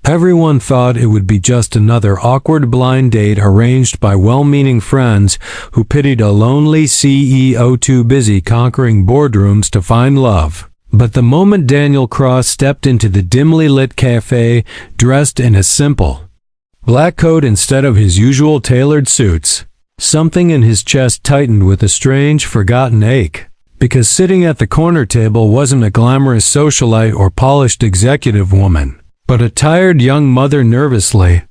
Everyone thought it would be just another awkward blind date arranged by well-meaning friends who pitied a lonely CEO too busy conquering boardrooms to find love. But the moment Daniel Cross stepped into the dimly lit cafe, dressed in a simple black coat instead of his usual tailored suits, something in his chest tightened with a strange, forgotten ache. Because sitting at the corner table wasn't a glamorous socialite or polished executive woman, but a tired young mother nervously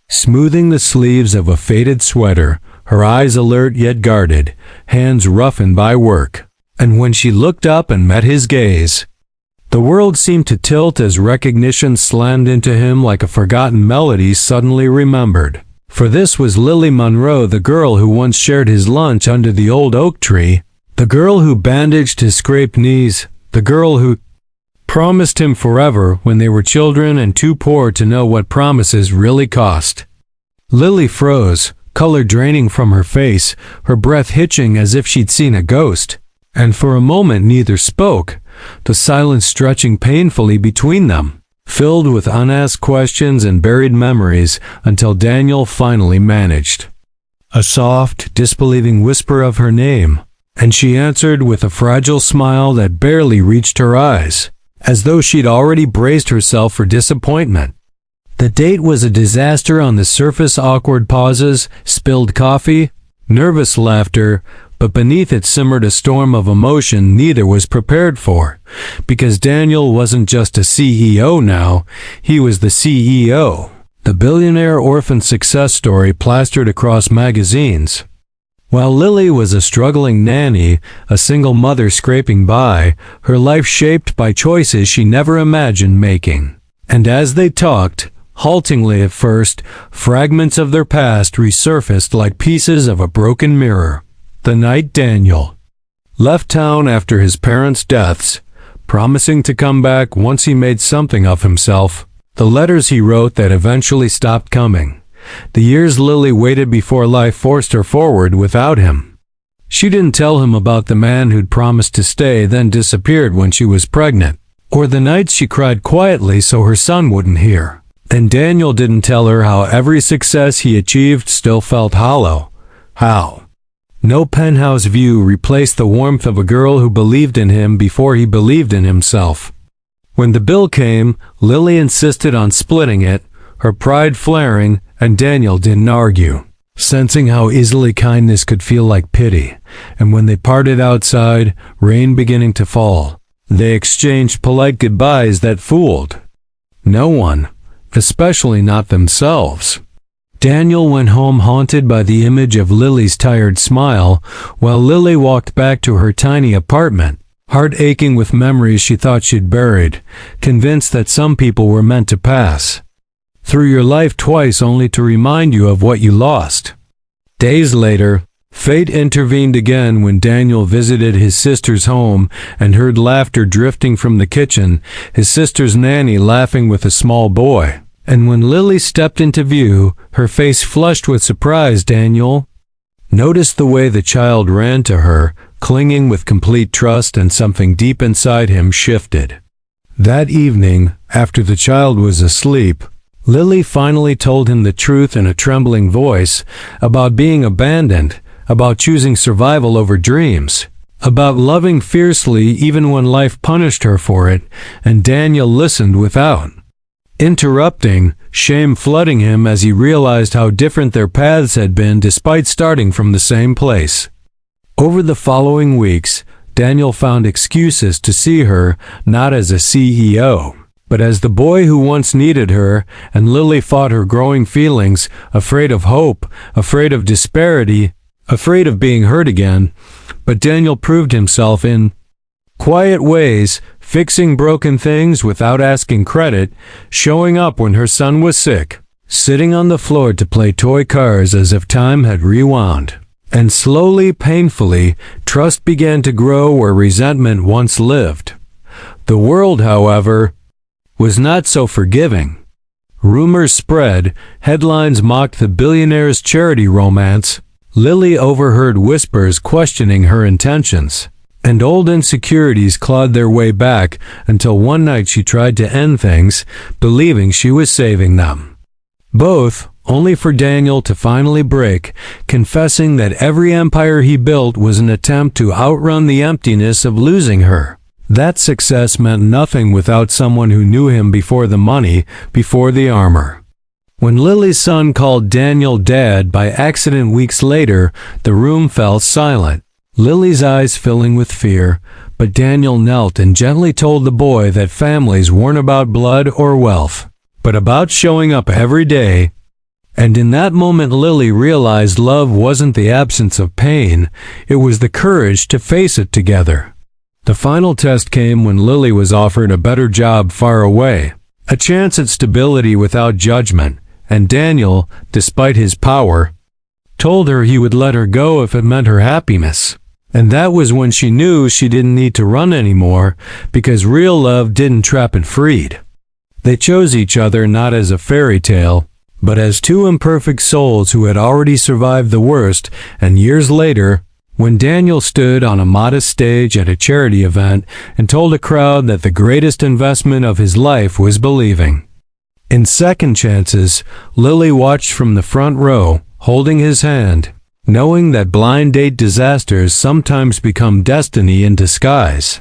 smoothing the sleeves of a faded sweater, her eyes alert yet guarded, hands roughened by work. And when she looked up and met his gaze, the world seemed to tilt as recognition slammed into him like a forgotten melody suddenly remembered. For this was Lily Monroe, the girl who once shared his lunch under the old oak tree, the girl who bandaged his scraped knees, the girl who promised him forever when they were children and too poor to know what promises really cost. Lily froze, color draining from her face, her breath hitching as if she'd seen a ghost. And for a moment neither spoke, the silence stretching painfully between them, filled with unasked questions and buried memories, until Daniel finally managed a soft, disbelieving whisper of her name, and she answered with a fragile smile that barely reached her eyes, as though she'd already braced herself for disappointment. The date was a disaster on the surface: awkward pauses, spilled coffee, nervous laughter, but beneath it simmered a storm of emotion neither was prepared for, because Daniel wasn't just a CEO now, he was the CEO, the billionaire orphan success story plastered across magazines. While Lily was a struggling nanny, a single mother scraping by, her life shaped by choices she never imagined making. And as they talked, haltingly at first, fragments of their past resurfaced like pieces of a broken mirror. The night Daniel left town after his parents' deaths, promising to come back once he made something of himself, the letters he wrote that eventually stopped coming, the years Lily waited before life forced her forward without him. She didn't tell him about the man who'd promised to stay then disappeared when she was pregnant, or the nights she cried quietly so her son wouldn't hear. Then Daniel didn't tell her how every success he achieved still felt hollow. How no penthouse view replaced the warmth of a girl who believed in him before he believed in himself. When the bill came, Lily insisted on splitting it, her pride flaring, and Daniel didn't argue, sensing how easily kindness could feel like pity. And when they parted outside, rain beginning to fall, they exchanged polite goodbyes that fooled no one, especially not themselves. Daniel went home haunted by the image of Lily's tired smile, while Lily walked back to her tiny apartment, heart aching with memories she thought she'd buried, convinced that some people were meant to pass through your life twice only to remind you of what you lost. Days later, fate intervened again when Daniel visited his sister's home and heard laughter drifting from the kitchen, his sister's nanny laughing with a small boy. And when Lily stepped into view, her face flushed with surprise, Daniel noticed the way the child ran to her, clinging with complete trust, and something deep inside him shifted. That evening, after the child was asleep, Lily finally told him the truth in a trembling voice about being abandoned, about choosing survival over dreams, about loving fiercely even when life punished her for it, and Daniel listened without interrupting, shame flooding him as he realized how different their paths had been despite starting from the same place. Over the following weeks, Daniel found excuses to see her not as a CEO, but as the boy who once needed her, and Lily fought her growing feelings, afraid of hope, afraid of disparity, afraid of being hurt again. But Daniel proved himself in quiet ways, fixing broken things without asking credit, showing up when her son was sick, sitting on the floor to play toy cars as if time had rewound. And slowly, painfully, trust began to grow where resentment once lived. The world, however, was not so forgiving. Rumors spread, headlines mocked the billionaire's charity romance. Lily overheard whispers questioning her intentions. and old insecurities clawed their way back until one night she tried to end things, believing she was saving them. Both, only for Daniel to finally break, confessing that every empire he built was an attempt to outrun the emptiness of losing her. That success meant nothing without someone who knew him before the money, before the armor. When Lily's son called Daniel Dad by accident weeks later, the room fell silent, Lily's eyes filling with fear, but Daniel knelt and gently told the boy that families weren't about blood or wealth, but about showing up every day. And in that moment Lily realized love wasn't the absence of pain, it was the courage to face it together. The final test came when Lily was offered a better job far away, a chance at stability without judgment, and Daniel, despite his power, told her he would let her go if it meant her happiness. And that was when she knew she didn't need to run anymore, because real love didn't trap and freed. They chose each other not as a fairy tale, but as two imperfect souls who had already survived the worst, and years later, when Daniel stood on a modest stage at a charity event and told a crowd that the greatest investment of his life was believing. In Second Chances, Lily watched from the front row, holding his hand, knowing that blind date disasters sometimes become destiny in disguise.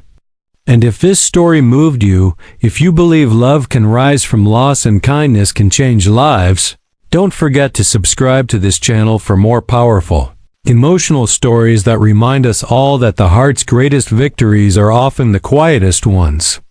And if this story moved you, if you believe love can rise from loss and kindness can change lives, don't forget to subscribe to this channel for more powerful, emotional stories that remind us all that the heart's greatest victories are often the quietest ones.